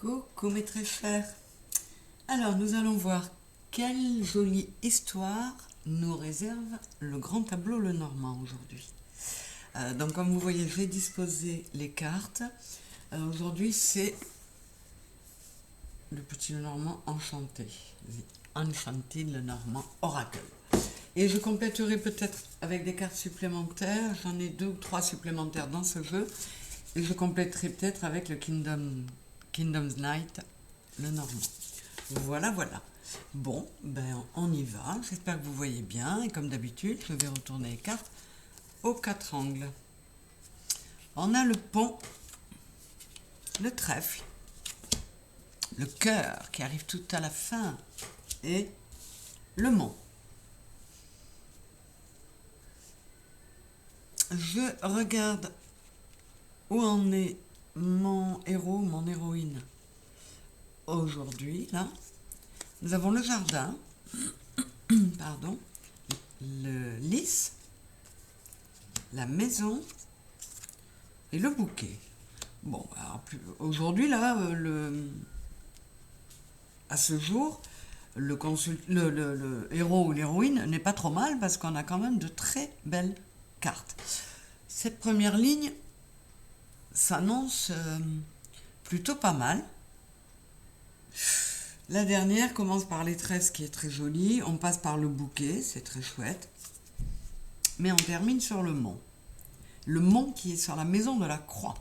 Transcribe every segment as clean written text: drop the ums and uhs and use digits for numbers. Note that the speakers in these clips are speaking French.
Coucou mes très chers. Alors nous allons voir quelle jolie histoire nous réserve le grand tableau Lenormand aujourd'hui. Donc comme vous voyez, j'ai disposé les cartes. Aujourd'hui c'est le petit Lenormand enchanté. Enchanted Lenormand Oracle. Et je compléterai peut-être avec des cartes supplémentaires. J'en ai 2 ou 3 supplémentaires dans ce jeu. Et je compléterai peut-être avec le Kingdom's Night Lenormand. Voilà. Bon, ben on y va. J'espère que vous voyez bien. Et comme d'habitude, je vais retourner les cartes aux 4 angles. On a le pont, le trèfle, le cœur qui arrive tout à la fin et le mont. Je regarde où en est mon héros, mon héroïne aujourd'hui. Là, nous avons le jardin, pardon, le lys, la maison et le bouquet. Bon, alors aujourd'hui là, à ce jour, le héros ou l'héroïne n'est pas trop mal parce qu'on a quand même de très belles cartes. Cette première ligne s'annonce plutôt pas mal. La dernière commence par les tresses qui est très jolie. On passe par le bouquet, c'est très chouette. Mais on termine sur le mont. Le mont qui est sur la maison de la croix.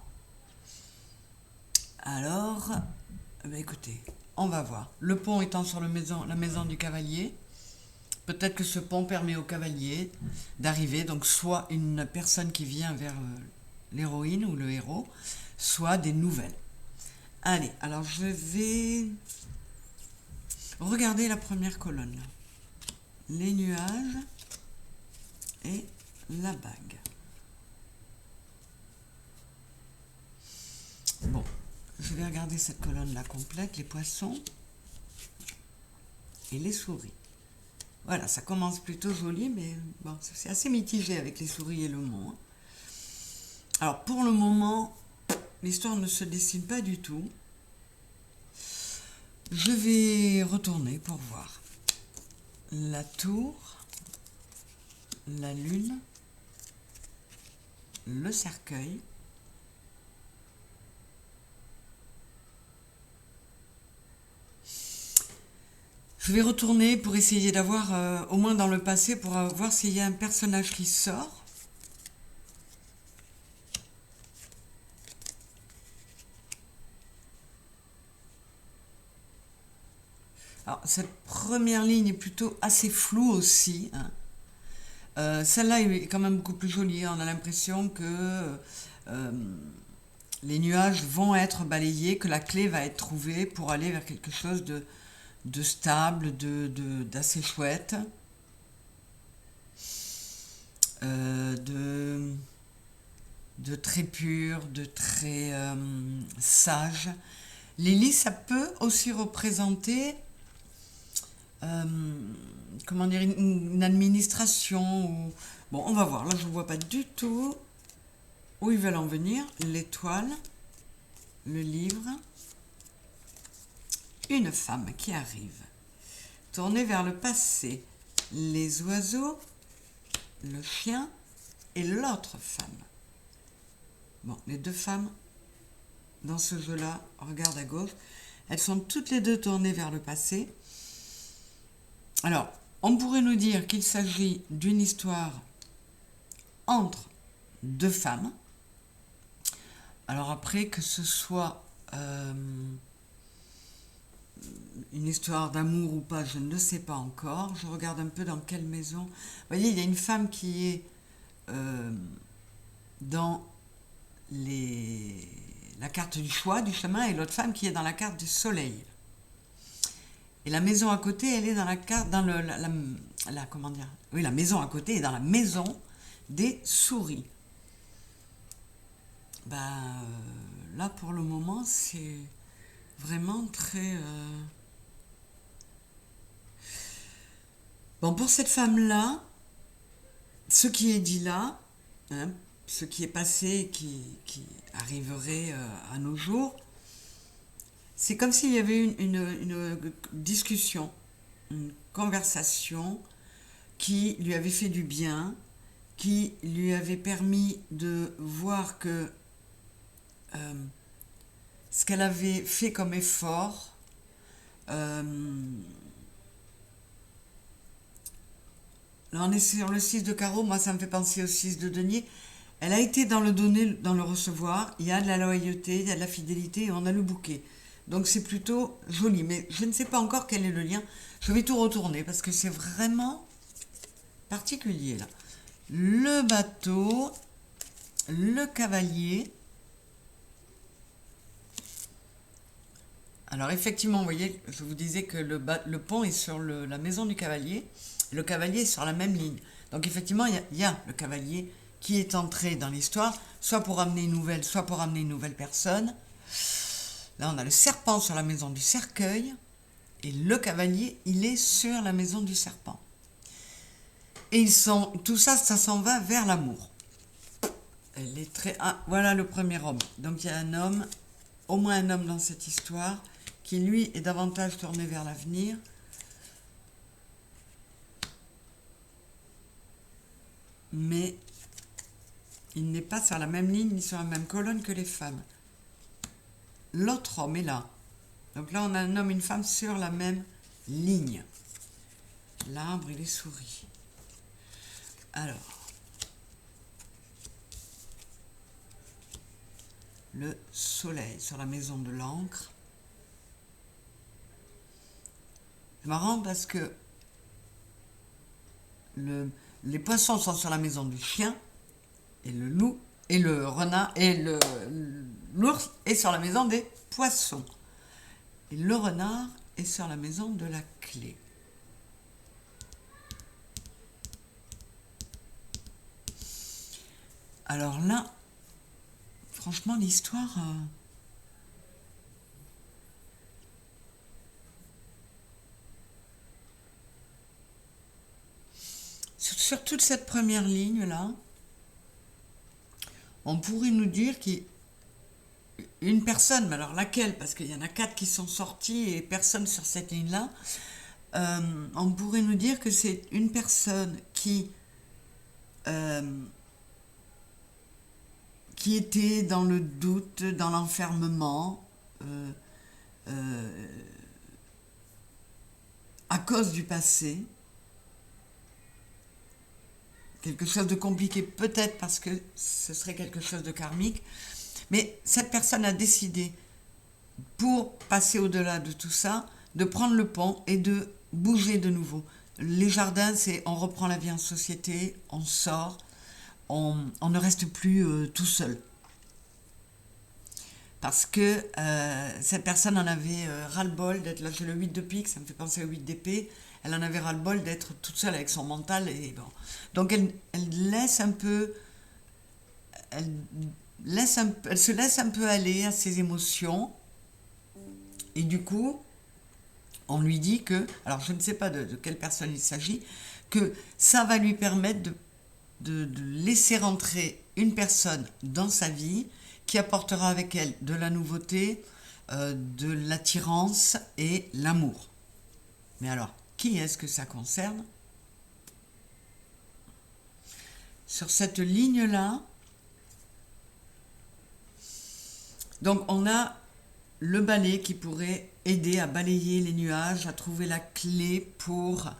Alors, écoutez, on va voir. Le pont étant sur la maison du cavalier, peut-être que ce pont permet au cavalier d'arriver, donc soit une personne qui vient vers l'héroïne ou le héros, soit des nouvelles. Allez, alors je vais regarder la première colonne. Les nuages et la bague. Bon, je vais regarder cette colonne-là complète, les poissons et les souris. Voilà, ça commence plutôt joli, mais bon, c'est assez mitigé avec les souris et le mont. Alors, pour le moment, l'histoire ne se dessine pas du tout. Je vais retourner pour voir. La tour, la lune, le cercueil, je vais retourner pour essayer d'avoir, au moins dans le passé, pour voir s'il y a un personnage qui sort. Alors, cette première ligne est plutôt assez floue aussi. Celle-là est quand même beaucoup plus jolie. On a l'impression que les nuages vont être balayés, que la clé va être trouvée pour aller vers quelque chose de stable, d'assez chouette, de très pur, de très sage. Lily, ça peut aussi représenter comment dire, une administration. Bon, on va voir. Là, je ne vois pas du tout où ils veulent en venir. L'étoile, le livre, une femme qui arrive, tournée vers le passé, les oiseaux, le chien et l'autre femme. Bon, les deux femmes dans ce jeu-là, regarde à gauche, elles sont toutes les deux tournées vers le passé. Alors, on pourrait nous dire qu'il s'agit d'une histoire entre deux femmes. Alors après, que ce soit une histoire d'amour ou pas, je ne le sais pas encore. Je regarde un peu dans quelle maison. Vous voyez, il y a une femme qui est dans la carte du choix, du chemin, et l'autre femme qui est dans la carte du soleil. Et la maison à côté, elle est dans la carte, comment dire, oui, la maison à côté est dans la maison des souris. Là, pour le moment, c'est vraiment très... Bon, pour cette femme-là, ce qui est dit là, hein, ce qui est passé, qui arriverait à nos jours, C'est comme s'il y avait une discussion, une conversation qui lui avait fait du bien, qui lui avait permis de voir que ce qu'elle avait fait comme effort, là on est sur le 6 de carreau, moi ça me fait penser au 6 de denier. Elle a été dans le donner, dans le recevoir, il y a de la loyauté, il y a de la fidélité et on a le bouquet. Donc c'est plutôt joli, mais je ne sais pas encore quel est le lien. Je vais tout retourner parce que c'est vraiment particulier là. Le bateau, le cavalier. Alors effectivement, vous voyez, je vous disais que le pont est sur la maison du cavalier. Le cavalier est sur la même ligne. Donc effectivement, il y a le cavalier qui est entré dans l'histoire, soit pour amener une nouvelle, soit pour amener une nouvelle personne. Là, on a le serpent sur la maison du cercueil. Et le cavalier, il est sur la maison du serpent. Et tout ça, ça s'en va vers l'amour. Elle est très... Ah, voilà le premier homme. Donc il y a un homme, au moins un homme dans cette histoire, qui lui est davantage tourné vers l'avenir. Mais il n'est pas sur la même ligne ni sur la même colonne que les femmes. L'autre homme est là. Donc là, on a un homme et une femme sur la même ligne. L'arbre et les souris. Alors, le soleil sur la maison de l'encre. C'est marrant parce que les poissons sont sur la maison du chien et le loup et le renard et l'ours est sur la maison des poissons. Et le renard est sur la maison de la clé. Alors là, franchement, l'histoire... Sur toute cette première ligne-là, on pourrait nous dire qu'une personne, mais alors laquelle? Parce qu'il y en a 4 qui sont sortis et personne sur cette ligne-là. On pourrait nous dire que c'est une personne qui était dans le doute, dans l'enfermement, à cause du passé. Quelque chose de compliqué, peut-être parce que ce serait quelque chose de karmique. Mais cette personne a décidé, pour passer au-delà de tout ça, de prendre le pont et de bouger de nouveau. Les jardins, c'est on reprend la vie en société, on sort, on ne reste plus tout seul. Parce que cette personne en avait ras-le-bol d'être là. J'ai le 8 de pique, ça me fait penser au 8 d'épée. Elle en avait ras-le-bol d'être toute seule avec son mental. Et bon. Donc elle laisse un peu... Elle se laisse un peu aller à ses émotions. Et du coup, on lui dit que... Alors je ne sais pas de quelle personne il s'agit. Que ça va lui permettre de laisser rentrer une personne dans sa vie qui apportera avec elle de la nouveauté, de l'attirance et l'amour. Mais alors, qui est-ce que ça concerne? Sur cette ligne-là, donc on a le balai qui pourrait aider à balayer les nuages, à trouver la clé pour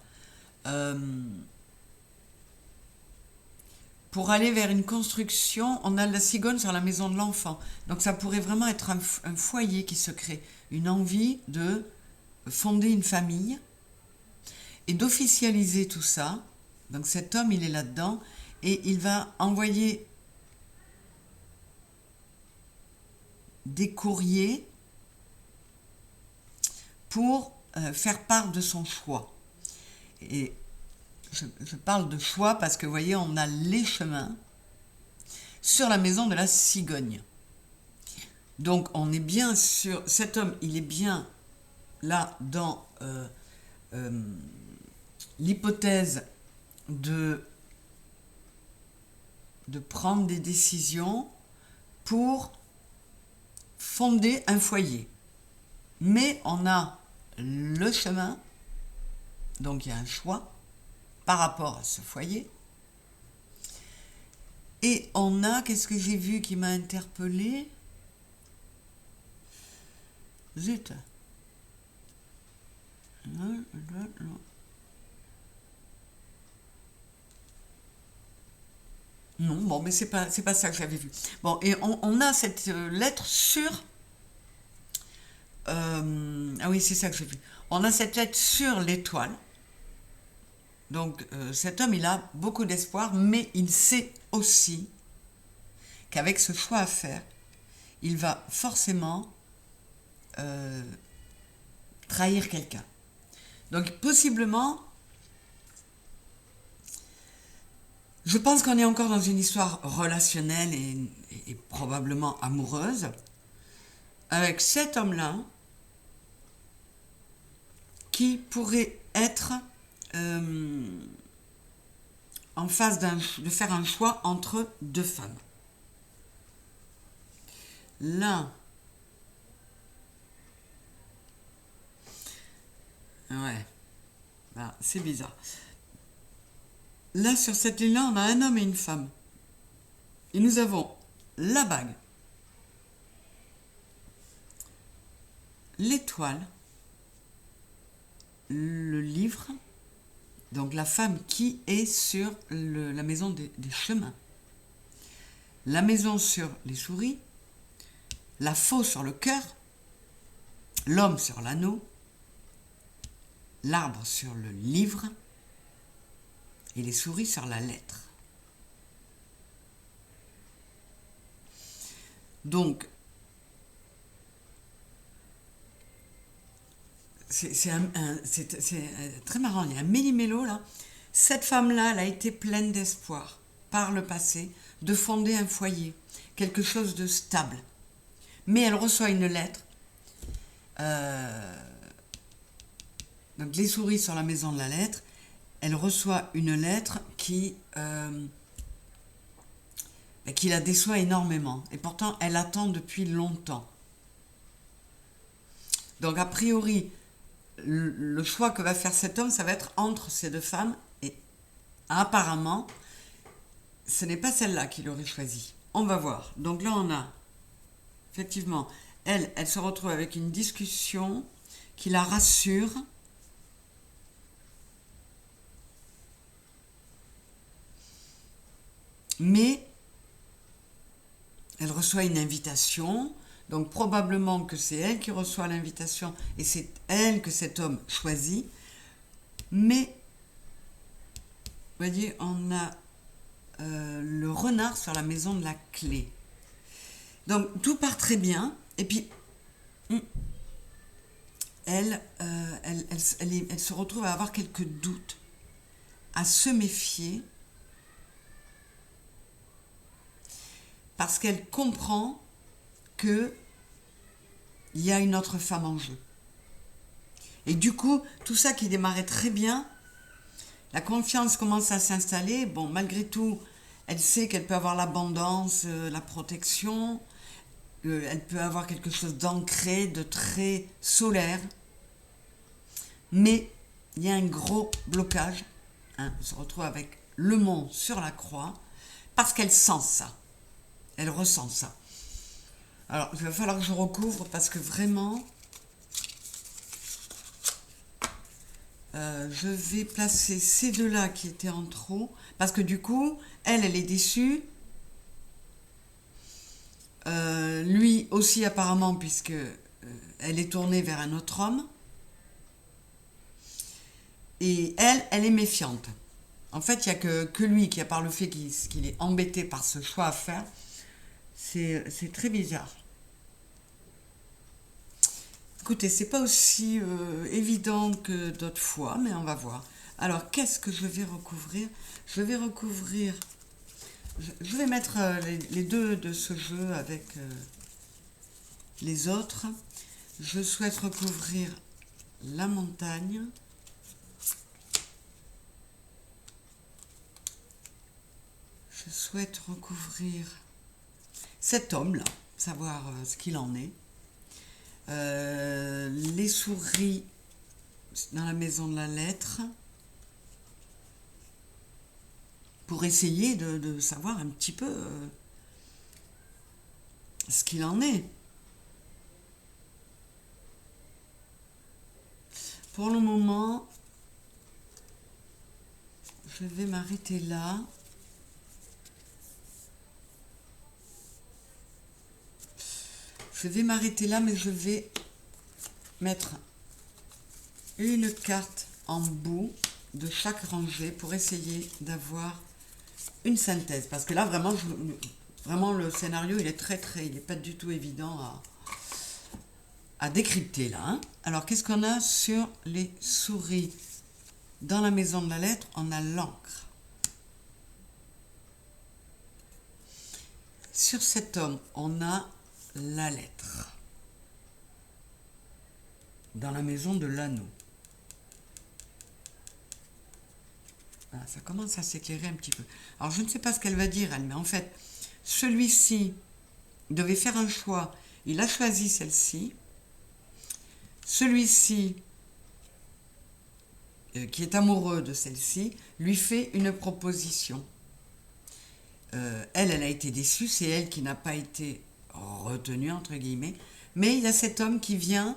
aller vers une construction. On a la cigogne sur la maison de l'enfant. Donc ça pourrait vraiment être un foyer qui se crée, une envie de fonder une famille et d'officialiser tout ça. Donc cet homme, il est là-dedans et il va envoyer des courriers pour faire part de son choix. Et je parle de choix parce que vous voyez, on a les chemins sur la maison de la cigogne. Donc on est bien sur... Cet homme, il est bien là dans l'hypothèse de prendre des décisions pour fonder un foyer. Mais on a le chemin, donc il y a un choix par rapport à ce foyer. Et on a, qu'est-ce que j'ai vu qui m'a interpellée? Zut. Non, bon, mais c'est pas ça que j'avais vu. Bon, et on a cette lettre sur... ah oui, c'est ça que j'ai vu. On a cette lettre sur l'étoile. Donc cet homme, il a beaucoup d'espoir, mais il sait aussi qu'avec ce choix à faire, il va forcément trahir quelqu'un. Donc possiblement, je pense qu'on est encore dans une histoire relationnelle et probablement amoureuse, avec cet homme-là qui pourrait être en phase de faire un choix entre deux femmes. Là, ouais, bah, c'est bizarre. Là, sur cette ligne-là, on a un homme et une femme. Et nous avons la bague, l'étoile, le livre, donc la femme qui est sur la maison des chemins, la maison sur les souris, la faux sur le cœur, l'homme sur l'anneau, l'arbre sur le livre et les souris sur la lettre. Donc, c'est très marrant, il y a un méli-mélo là. Cette femme-là, elle a été pleine d'espoir par le passé de fonder un foyer, quelque chose de stable. Mais elle reçoit une lettre, donc les souris sur la maison de la lettre, elle reçoit une lettre qui la déçoit énormément. Et pourtant, elle attend depuis longtemps. Donc a priori, le choix que va faire cet homme, ça va être entre ces deux femmes. Et apparemment, ce n'est pas celle-là qu'il aurait choisi. On va voir. Donc là, on a, effectivement, elle se retrouve avec une discussion qui la rassure. Mais elle reçoit une invitation, donc probablement que c'est elle qui reçoit l'invitation et c'est elle que cet homme choisit. Mais, vous voyez, on a le renard sur la maison de la clé. Donc tout part très bien, et puis elle se retrouve à avoir quelques doutes, à se méfier, parce qu'elle comprend qu'il y a une autre femme en jeu. Et du coup, tout ça qui démarrait très bien, la confiance commence à s'installer. Bon, malgré tout, elle sait qu'elle peut avoir l'abondance, la protection, elle peut avoir quelque chose d'ancré, de très solaire. Mais il y a un gros blocage. Hein, on se retrouve avec le mont sur la croix, parce qu'elle sent ça. Elle ressent ça. Alors, il va falloir que je recouvre parce que vraiment, je vais placer ces deux-là qui étaient en trop. Parce que du coup, elle est déçue. Lui aussi apparemment, puisque elle est tournée vers un autre homme. Et elle est méfiante. En fait, il n'y a que lui qui, à part le fait qu'il est embêté par ce choix à faire, c'est très bizarre. Écoutez, c'est pas aussi évident que d'autres fois, mais on va voir. Alors, qu'est-ce que je vais recouvrir? Je vais recouvrir... Je vais mettre les deux de ce jeu avec les autres. Je souhaite recouvrir la montagne. Je souhaite recouvrir cet homme-là, savoir ce qu'il en est. Les souris dans la maison de la lettre, pour essayer de savoir un petit peu ce qu'il en est. Pour le moment, je vais m'arrêter là. Mais je vais mettre une carte en bout de chaque rangée pour essayer d'avoir une synthèse. Parce que là, vraiment, le scénario, il n'est pas du tout évident à décrypter là. Hein. Alors, qu'est-ce qu'on a sur les souris? Dans la maison de la lettre, on a l'encre. Sur cet homme, on a la lettre. Dans la maison de l'anneau. Voilà, ça commence à s'éclairer un petit peu. Alors, je ne sais pas ce qu'elle va dire, elle, mais en fait, celui-ci devait faire un choix. Il a choisi celle-ci. Celui-ci, qui est amoureux de celle-ci, lui fait une proposition. Elle a été déçue, c'est elle qui n'a pas été retenue, entre guillemets. Mais il y a cet homme qui vient,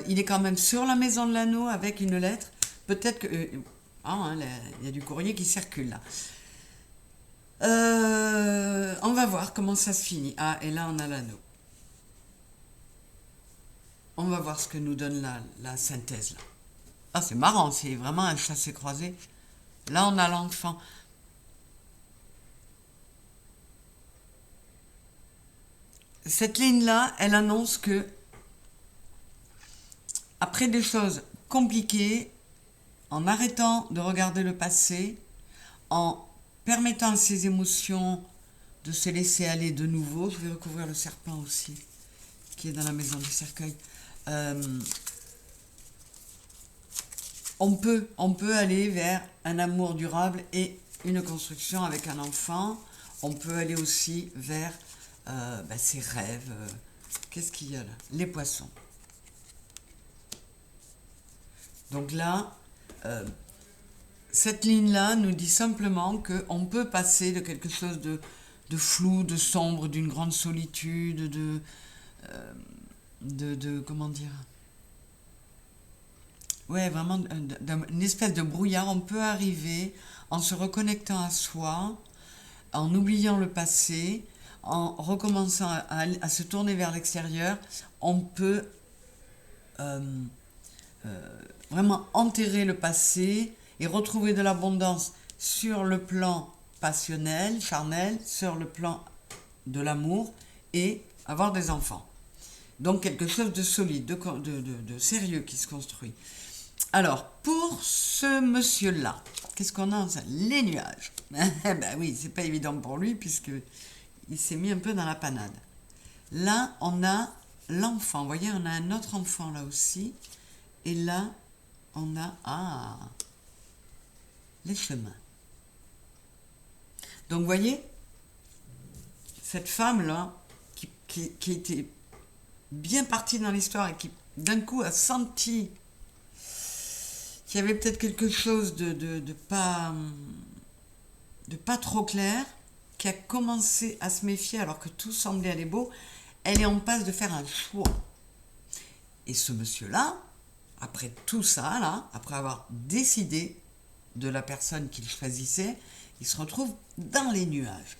il est quand même sur la maison de l'anneau avec une lettre. Peut-être que... il y a du courrier qui circule là. On va voir comment ça se finit. Ah, et là on a l'anneau. On va voir ce que nous donne la synthèse là. Ah, c'est marrant, c'est vraiment un chassé-croisé. Là, on a l'enfant. Cette ligne-là, elle annonce que, après des choses compliquées, en arrêtant de regarder le passé, en permettant à ses émotions de se laisser aller de nouveau, je vais recouvrir le serpent aussi, qui est dans la maison du cercueil. On peut aller vers un amour durable et une construction avec un enfant. On peut aller aussi vers ses rêves. Qu'est-ce qu'il y a là? Les poissons. Donc là, cette ligne-là nous dit simplement qu'on peut passer de quelque chose de flou, de sombre, d'une grande solitude, comment dire? Ouais, vraiment, une espèce de brouillard. On peut arriver en se reconnectant à soi, en oubliant le passé, en recommençant à se tourner vers l'extérieur. On peut vraiment enterrer le passé et retrouver de l'abondance sur le plan passionnel, charnel, sur le plan de l'amour et avoir des enfants. Donc quelque chose de solide, de sérieux qui se construit. Alors, pour ce monsieur-là, qu'est-ce qu'on a? Les nuages. Ben oui, c'est pas évident pour lui puisque il s'est mis un peu dans la panade. Là, on a l'enfant. Vous voyez, on a un autre enfant là aussi. Et là, on a les chemins. Donc, vous voyez, cette femme-là, qui était bien partie dans l'histoire et qui, d'un coup, a senti qu'il y avait peut-être quelque chose de pas trop clair, qui a commencé à se méfier alors que tout semblait aller beau. Elle est en passe de faire un choix. Et ce monsieur-là, après tout ça, là, après avoir décidé de la personne qu'il choisissait, il se retrouve dans les nuages.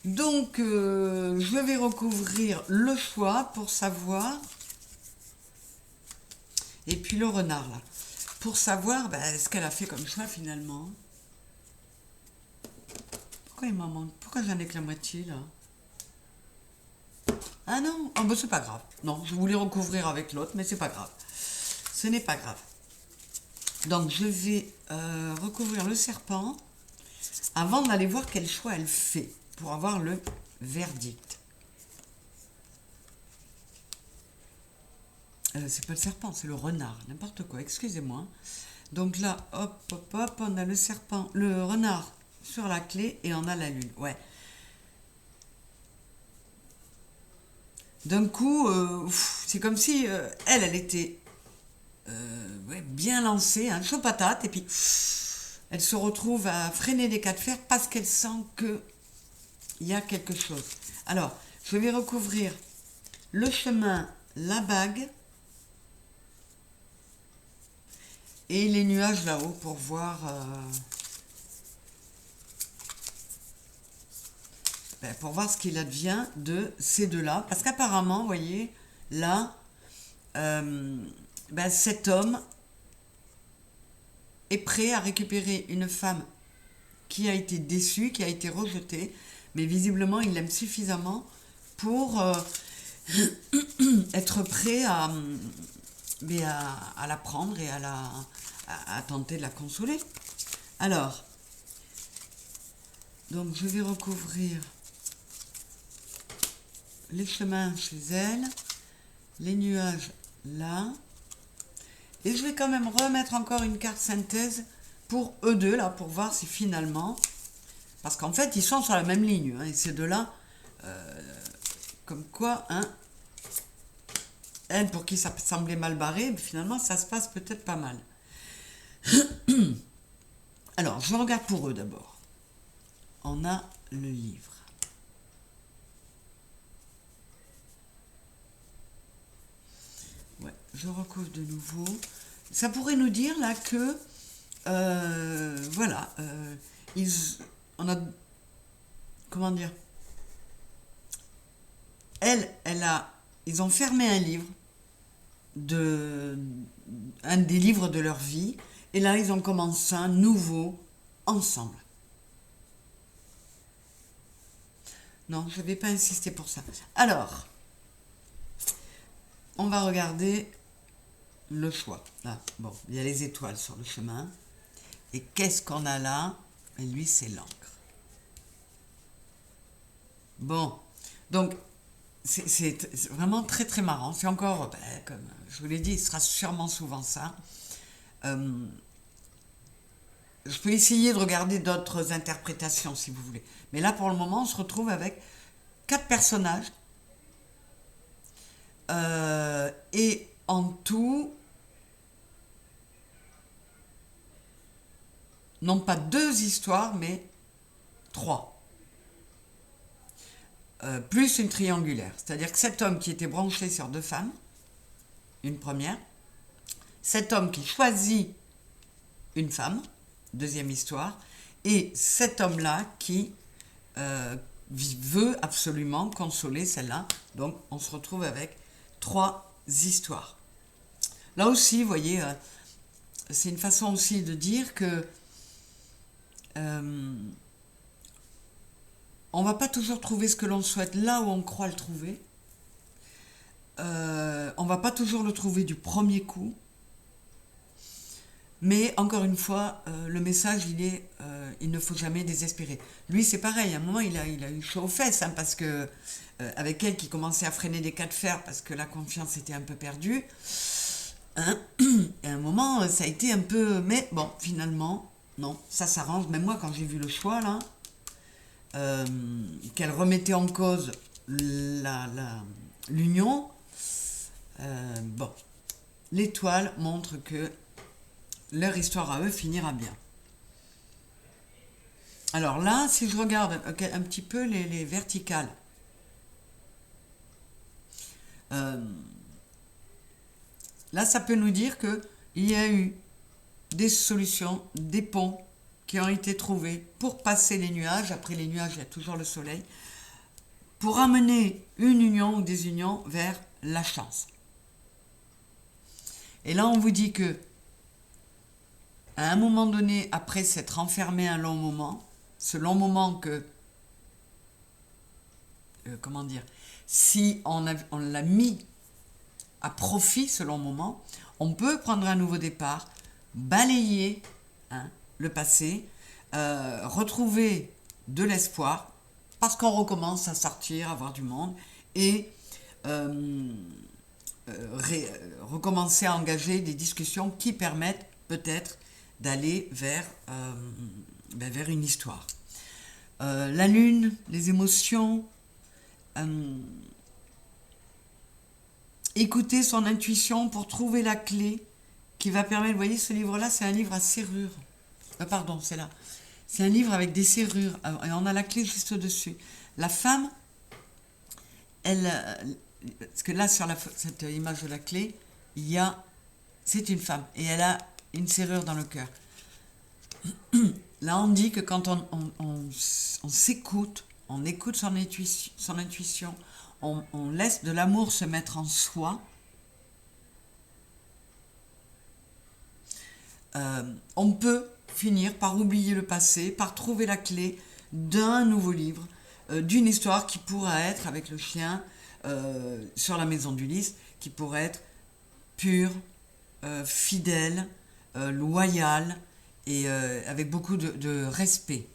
Donc, je vais recouvrir le choix pour savoir, et puis le renard, là, pour savoir ce qu'elle a fait comme choix, finalement. Pourquoi il m'en manque? Pourquoi j'en ai que la moitié, là? Ah non, oh, c'est pas grave. Non, je voulais recouvrir avec l'autre, mais c'est pas grave. Ce n'est pas grave. Donc, je vais recouvrir le serpent avant d'aller voir quel choix elle fait pour avoir le verdict. C'est pas le serpent, c'est le renard, n'importe quoi, excusez-moi. Donc là, hop, hop, hop, on a le serpent, le renard sur la clé et on a la lune, ouais. D'un coup, c'est comme si elle était ouais, bien lancée, un chaud patate, et puis elle se retrouve à freiner des cas de fer parce qu'elle sent que il y a quelque chose. Alors, je vais recouvrir le chemin, la bague et les nuages là-haut pour voir ce qu'il advient de ces deux-là. Parce qu'apparemment, vous voyez, là, cet homme est prêt à récupérer une femme qui a été déçue, qui a été rejetée, mais visiblement, il l'aime suffisamment pour être prêt à la prendre et à tenter de la consoler. Alors, donc je vais recouvrir les chemins chez elle, les nuages là, et je vais quand même remettre encore une carte synthèse pour eux deux là, pour voir si finalement, parce qu'en fait ils sont sur la même ligne, hein, et ces deux-là, comme quoi, hein, elle pour qui ça semblait mal barré, finalement ça se passe peut-être pas mal. Alors, je regarde pour eux d'abord. On a le livre. Ouais, je recouvre de nouveau. Ça pourrait nous dire là que, voilà, on a, comment dire, ils ont fermé un livre, un des livres de leur vie, et là ils ont commencé un nouveau ensemble. Non, je ne vais pas insister pour ça. Alors, on va regarder le choix. Là, bon, il y a les étoiles sur le chemin. Et qu'est-ce qu'on a là? Et lui, c'est l'encre. Bon, donc, c'est vraiment très très marrant. C'est encore, comme je vous l'ai dit, ce sera sûrement souvent ça. Je peux essayer de regarder d'autres interprétations si vous voulez. Mais là, pour le moment, on se retrouve avec 4 personnages. Et en tout, non pas 2 histoires, mais 3. Plus une triangulaire. C'est-à-dire que cet homme qui était branché sur 2 femmes, une première, cet homme qui choisit une femme, deuxième histoire, et cet homme-là qui veut absolument consoler celle-là. Donc on se retrouve avec 3 histoires. Là aussi, vous voyez, c'est une façon aussi de dire que on va pas toujours trouver ce que l'on souhaite là où on croit le trouver. On va pas toujours le trouver du premier coup. Mais encore une fois, le message, il ne faut jamais désespérer. Lui, c'est pareil. À un moment, il a eu chaud aux fesses, hein, parce que avec elle qui commençait à freiner des cas de fer parce que la confiance était un peu perdue. Hein, et à un moment, ça a été un peu... Mais bon, finalement, non, ça s'arrange. Même moi, quand j'ai vu le choix, là, qu'elle remettait en cause l'union, bon, l'étoile montre que leur histoire à eux finira bien. Alors là, si je regarde un petit peu les verticales, là, ça peut nous dire qu'il y a eu des solutions, des ponts qui ont été trouvés pour passer les nuages. Après les nuages, il y a toujours le soleil, pour amener une union ou des unions vers la chance. Et là, on vous dit que à un moment donné, après s'être enfermé un long moment, ce long moment que, comment dire, si on l'a mis à profit, ce long moment, on peut prendre un nouveau départ, balayer, hein, le passé, retrouver de l'espoir, parce qu'on recommence à sortir, à voir du monde, et recommencer à engager des discussions qui permettent peut-être d'aller vers une histoire. La lune, les émotions, écouter son intuition pour trouver la clé qui va permettre, vous voyez ce livre-là, c'est un livre à serrure. Pardon, c'est là. C'est un livre avec des serrures, et on a la clé juste au-dessus. La femme, elle, parce que là, sur cette image de la clé, c'est une femme, et elle a une serrure dans le cœur. Là, on dit que quand on s'écoute, on écoute son intuition, on laisse de l'amour se mettre en soi, on peut finir par oublier le passé, par trouver la clé d'un nouveau livre, d'une histoire qui pourrait être avec le chien sur la maison d'Ulysse, qui pourrait être pure, fidèle, loyale et avec beaucoup de respect.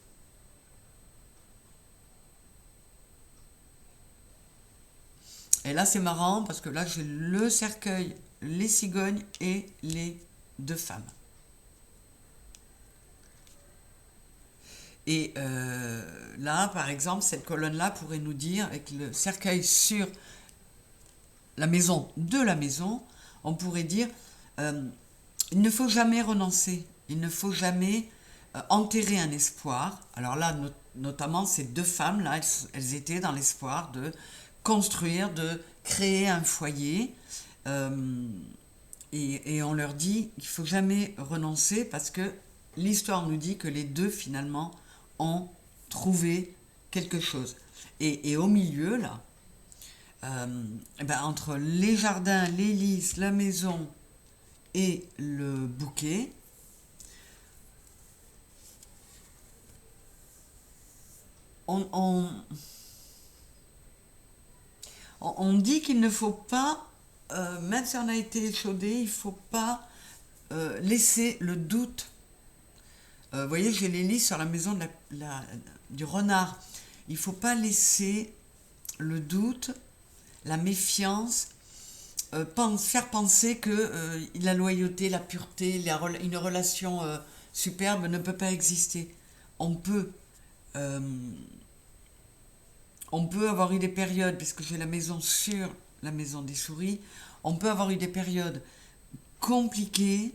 Et là c'est marrant parce que là j'ai le cercueil, les cigognes et les deux femmes. Et là, par exemple, cette colonne-là pourrait nous dire, avec le cercueil sur la maison de la maison, on pourrait dire, il ne faut jamais renoncer, il ne faut jamais enterrer un espoir. Alors là, notamment, ces deux femmes-là, elles étaient dans l'espoir de construire, de créer un foyer. Et on leur dit, il ne faut jamais renoncer parce que l'histoire nous dit que les deux, finalement, ont trouvé quelque chose. Et au milieu, là, entre les jardins, les lys, la maison et le bouquet, on dit qu'il ne faut pas, même si on a été échaudé, il ne faut pas laisser le doute. Vous voyez, j'ai les lys sur la maison du renard. Il ne faut pas laisser le doute, la méfiance, faire penser que la loyauté, la pureté, une relation superbe ne peut pas exister. On peut avoir eu des périodes, puisque j'ai la maison sur la maison des souris, on peut avoir eu des périodes compliquées,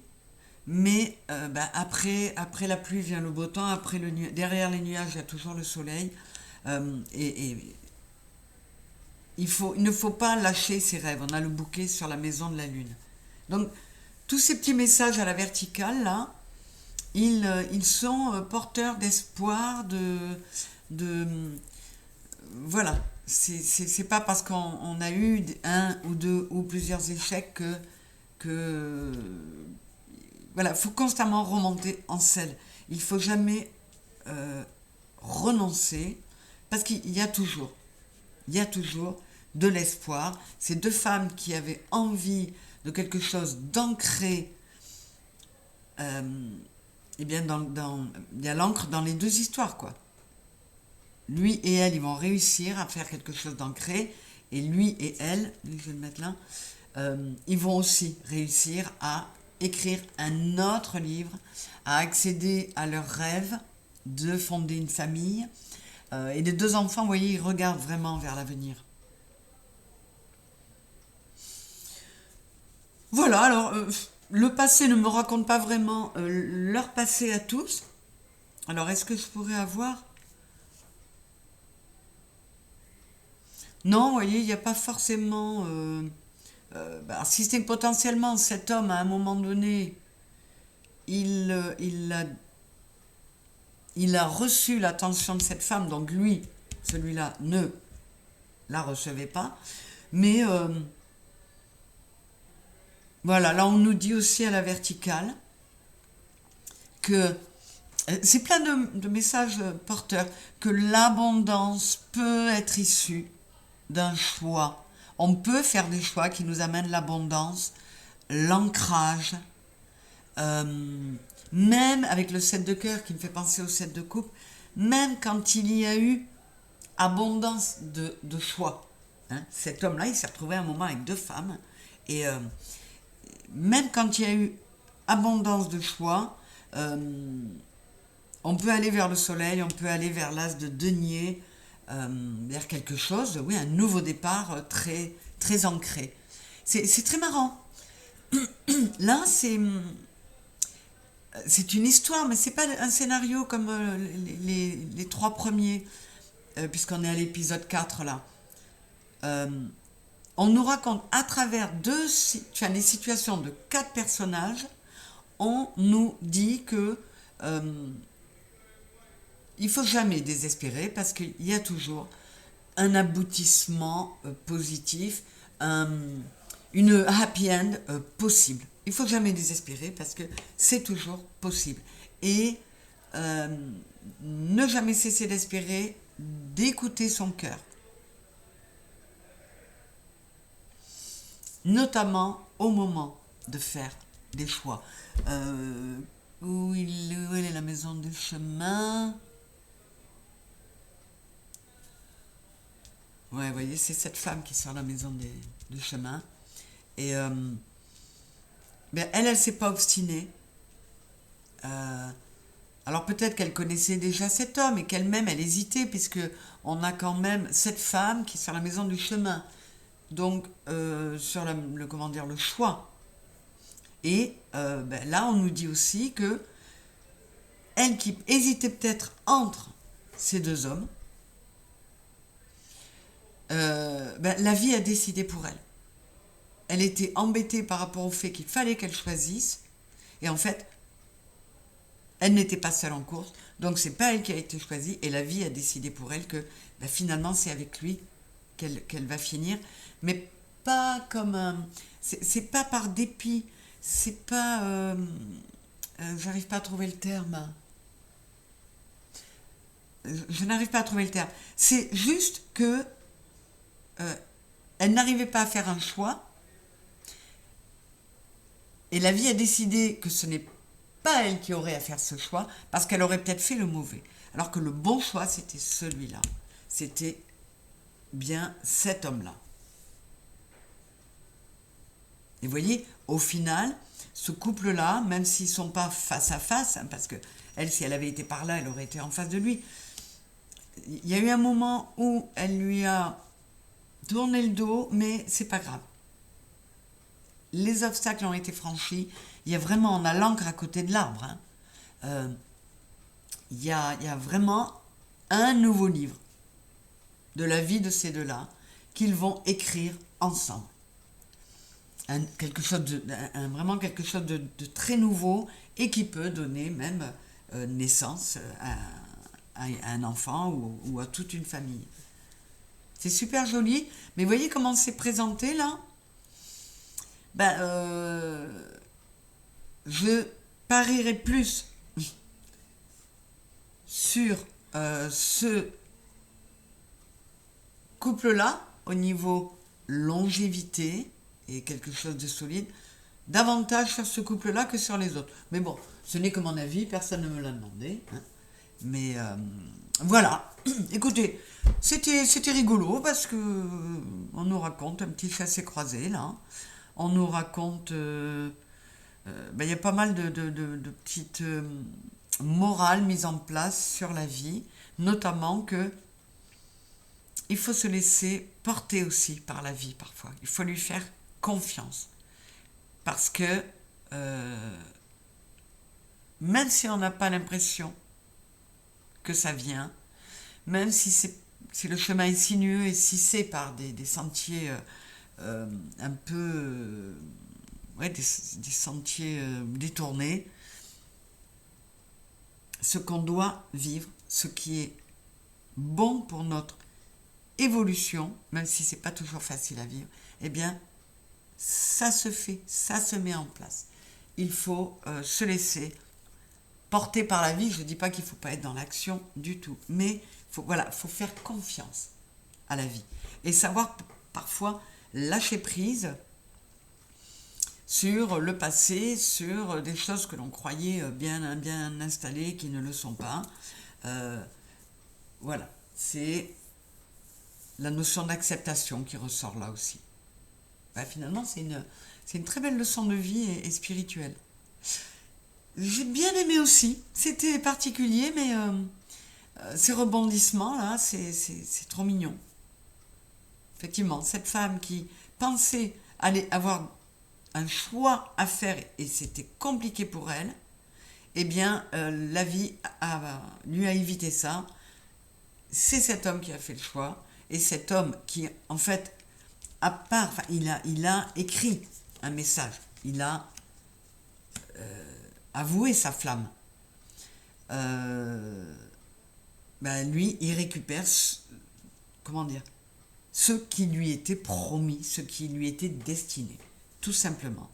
mais après la pluie vient le beau temps, derrière les nuages il y a toujours le soleil, et il ne faut pas lâcher ses rêves. On a le bouquet sur la maison de la lune. Donc tous ces petits messages à la verticale là, ils sont porteurs d'espoir, voilà. C'est pas parce qu'on a eu un ou deux ou plusieurs échecs que voilà, il faut constamment remonter en selle. Il ne faut jamais renoncer, parce qu'il y a toujours de l'espoir. Ces deux femmes qui avaient envie de quelque chose d'ancré, il y a l'encre dans les deux histoires, quoi. Lui et elle, ils vont réussir à faire quelque chose d'ancré, et lui et elle, je vais le mettre là, ils vont aussi réussir à écrire un autre livre, à accéder à leur rêve de fonder une famille. Et les deux enfants, vous voyez, ils regardent vraiment vers l'avenir. Voilà, alors, le passé ne me raconte pas vraiment leur passé à tous. Alors, est-ce que je pourrais avoir... Non, vous voyez, il n'y a pas forcément... si c'est potentiellement cet homme, à un moment donné, il a reçu l'attention de cette femme, donc lui, celui-là, ne la recevait pas. Mais voilà, là on nous dit aussi à la verticale que c'est plein de messages porteurs, que l'abondance peut être issue d'un choix. On peut faire des choix qui nous amènent l'abondance, l'ancrage, même avec le 7 de cœur qui me fait penser au 7 de coupe, même quand il y a eu abondance de choix. Hein, cet homme-là, il s'est retrouvé un moment avec deux femmes, et même quand il y a eu abondance de choix, on peut aller vers le soleil, on peut aller vers l'as de denier, vers quelque chose, oui, un nouveau départ très, très ancré. C'est très marrant. Là, c'est une histoire, mais c'est pas un scénario comme les trois premiers, puisqu'on est à l'épisode 4 là. Euh, on nous raconte à travers les situations de quatre personnages, on nous dit que il faut jamais désespérer parce qu'il y a toujours un aboutissement positif, une happy end possible. Il faut jamais désespérer parce que c'est toujours possible. Et ne jamais cesser d'espérer, d'écouter son cœur. Notamment au moment de faire des choix. Où est la maison du chemin? Ouais, vous voyez, c'est cette femme qui sort la maison du chemin. Et ben elle s'est pas obstinée. Alors peut-être qu'elle connaissait déjà cet homme et qu'elle-même, elle hésitait, puisque on a quand même cette femme qui sort la maison du chemin. Donc, sur comment dire, le choix. Et ben là, on nous dit aussi que elle qui hésitait peut-être entre ces deux hommes, ben, la vie a décidé pour elle. Elle était embêtée par rapport au fait qu'il fallait qu'elle choisisse. Et en fait, elle n'était pas seule en course. Donc, c'est pas elle qui a été choisie. Et la vie a décidé pour elle que ben, finalement, c'est avec lui qu'elle va finir. Mais pas comme un... C'est pas par dépit. C'est pas... j'arrive pas à trouver le terme. Je n'arrive pas à trouver le terme. C'est juste que elle n'arrivait pas à faire un choix. Et la vie a décidé que ce n'est pas elle qui aurait à faire ce choix, parce qu'elle aurait peut-être fait le mauvais. Alors que le bon choix, c'était celui-là. C'était bien cet homme-là. Et vous voyez, au final, ce couple-là, même s'ils ne sont pas face à face, hein, parce que elle, si elle avait été par là, elle aurait été en face de lui. Il y a eu un moment où elle lui a tourné le dos, mais c'est pas grave. Les obstacles ont été franchis. Il y a vraiment, on a l'encre à côté de l'arbre. Hein. Il y a vraiment un nouveau livre de la vie de ces deux-là qu'ils vont écrire ensemble. Vraiment quelque chose de très nouveau et qui peut donner même naissance à un enfant ou à toute une famille. C'est super joli, mais voyez comment c'est présenté là? Ben, je parierais plus sur ce couple-là au niveau longévité et quelque chose de solide, davantage sur ce couple-là que sur les autres. Mais bon, ce n'est que mon avis, personne ne me l'a demandé. Hein. Mais voilà, écoutez, c'était rigolo parce que on nous raconte un petit chassé-croisé là. On nous raconte, ben, y a pas mal de petites morales mises en place sur la vie, notamment que il faut se laisser porter aussi par la vie parfois. Il faut lui faire confiance. Parce que même si on n'a pas l'impression que ça vient, même si le chemin est sinueux et si c'est par des sentiers un peu... ouais, des sentiers détournés, ce qu'on doit vivre, ce qui est bon pour notre évolution, même si c'est pas toujours facile à vivre, eh bien, ça se fait, ça se met en place. Il faut se laisser porter par la vie. Je ne dis pas qu'il ne faut pas être dans l'action du tout, mais faut faire confiance à la vie et savoir parfois lâcher prise sur le passé, sur des choses que l'on croyait bien installées qui ne le sont pas. Voilà, c'est la notion d'acceptation qui ressort là aussi. Ben, finalement, c'est une très belle leçon de vie et spirituelle. J'ai bien aimé aussi. C'était particulier, mais ces rebondissements-là, c'est trop mignon. Effectivement, cette femme qui pensait allait avoir un choix à faire et c'était compliqué pour elle, eh bien, la vie lui a évité ça. C'est cet homme qui a fait le choix. Et cet homme qui, en fait, enfin, il a écrit un message. Il a avoué sa flamme. Lui, il récupère, comment dire, ce qui lui était promis, ce qui lui était destiné, tout simplement.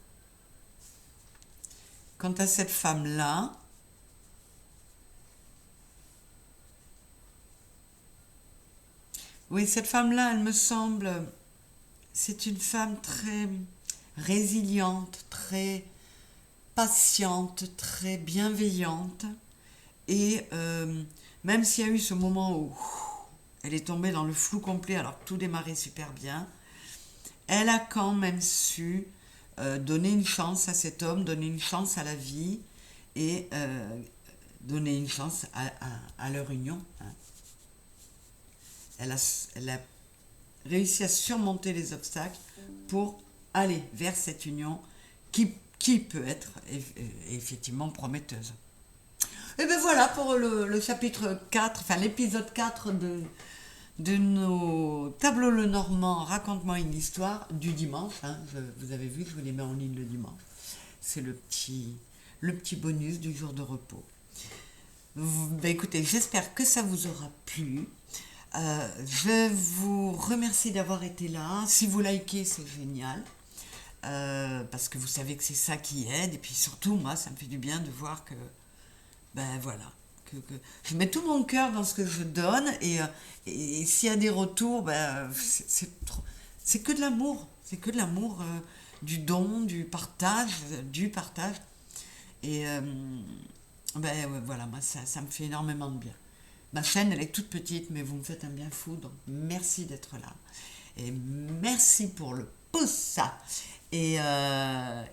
Quant à cette femme-là, oui, cette femme-là, elle me semble, c'est une femme très résiliente, très patiente, très bienveillante. Et même s'il y a eu ce moment où elle est tombée dans le flou complet alors que tout démarrait super bien, elle a quand même su donner une chance à cet homme, donner une chance à la vie et donner une chance à leur union. Hein. Elle a réussi à surmonter les obstacles pour aller vers cette union qui peut être effectivement prometteuse. Et bien voilà pour le chapitre 4, enfin l'épisode 4 de nos tableaux Lenormand, raconte-moi une histoire du dimanche. Hein. Vous avez vu, je vous les mets en ligne le dimanche. C'est le petit bonus du jour de repos. Écoutez, j'espère que ça vous aura plu. Je vous remercie d'avoir été là. Si vous likez, c'est génial. Parce que vous savez que c'est ça qui aide. Et puis surtout, moi, ça me fait du bien de voir que, voilà, que je mets tout mon cœur dans ce que je donne. Et s'il y a des retours, c'est que de l'amour. C'est que de l'amour, du don, du partage. Et voilà, moi, ça me fait énormément de bien. Ma chaîne, elle est toute petite, mais vous me faites un bien fou, donc merci d'être là. Et merci pour le pouce. Et à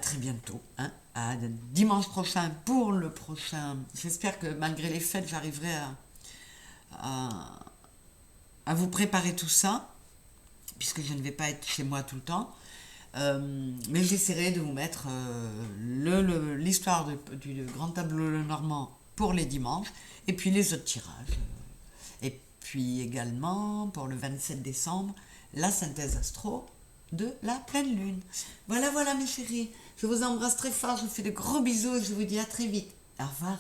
très bientôt. Hein, à dimanche prochain pour le prochain. J'espère que malgré les fêtes, j'arriverai à vous préparer tout ça, puisque je ne vais pas être chez moi tout le temps. Mais j'essaierai de vous mettre l'histoire du grand tableau Lenormand pour les dimanches, et puis les autres tirages. Et puis également, pour le 27 décembre, la synthèse astro de la pleine lune. Voilà mes chéris. Je vous embrasse très fort, je vous fais de gros bisous et je vous dis à très vite. Au revoir.